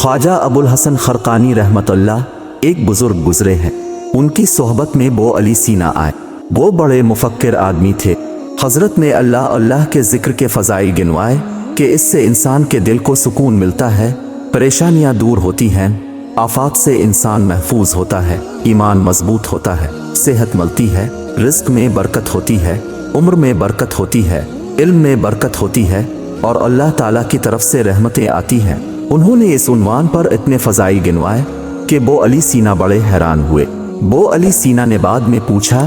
ख्वाजा अबुल हसन खरकानी रहमतुल्लाह एक बुजुर्ग गुजरे हैं। उनकी सोहबत में बो अली सीना आए। वो बड़े मुफक्किर आदमी थे। हजरत ने अल्लाह अल्लाह के जिक्र के फ़ज़ाइल गिनवाए कि इससे इंसान के दिल को सुकून मिलता है, परेशानियां दूर होती हैं, आफात से इंसान महफूज होता है, ईमान मजबूत होता है, सेहत मिलती है, रिस्क में बरकत होती है, उम्र में बरकत होती है, इल्म में बरकत होती है और अल्लाह ताला की तरफ से रहमतें आती हैं। उन्होंने इस उन्वान पर इतने फ़ज़ाइल गिनवाए कि बो अली सीना बड़े हैरान हुए। बो अली सीना ने बाद में पूछा,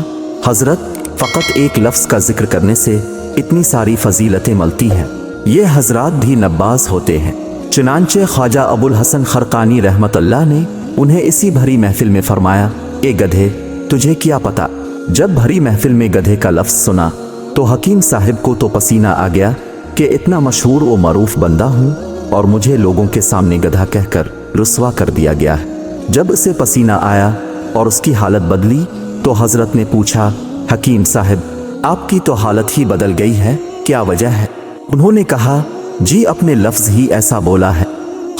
हजरत, फ़कत एक लफ्ज़ का जिक्र करने से इतनी सारी फजीलतें मिलती हैं? ये हजरात भी नब्बाज होते हैं। चुनांचे ख्वाजा अबुल हसन खरकानी रहमतुल्लाह ने उन्हें इसी भरी महफिल में फरमाया, ए गधे, तुझे क्या पता? जब भरी महफिल में गधे का लफ्ज़ सुना तो हकीम साहिब को तो पसीना आ गया कि इतना मशहूर व मरूफ बंदा हूँ और मुझे लोगों के सामने गधा कहकर रुस्वा कर दिया गया है। जब उसे पसीना आया और उसकी हालत बदली तो हजरत ने पूछा, हकीम साहिब, आपकी तो हालत ही बदल गई है, क्या वजह है? उन्होंने कहा, जी अपने लफ्ज़ ही ऐसा बोला है।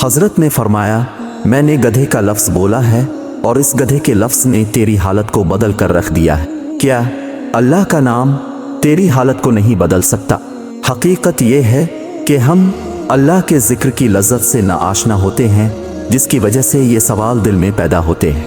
हजरत ने फरमाया, मैंने गधे का लफ्ज़ बोला है और इस गधे के लफ्ज़ ने तेरी हालत को बदल कर रख दिया है। क्या अल्लाह का नाम तेरी हालत को नहीं बदल सकता? हकीकत यह है कि हम अल्लाह के ज़िक्र की लज़्ज़त से नाआशना होते हैं, जिसकी वजह से ये सवाल दिल में पैदा होते हैं।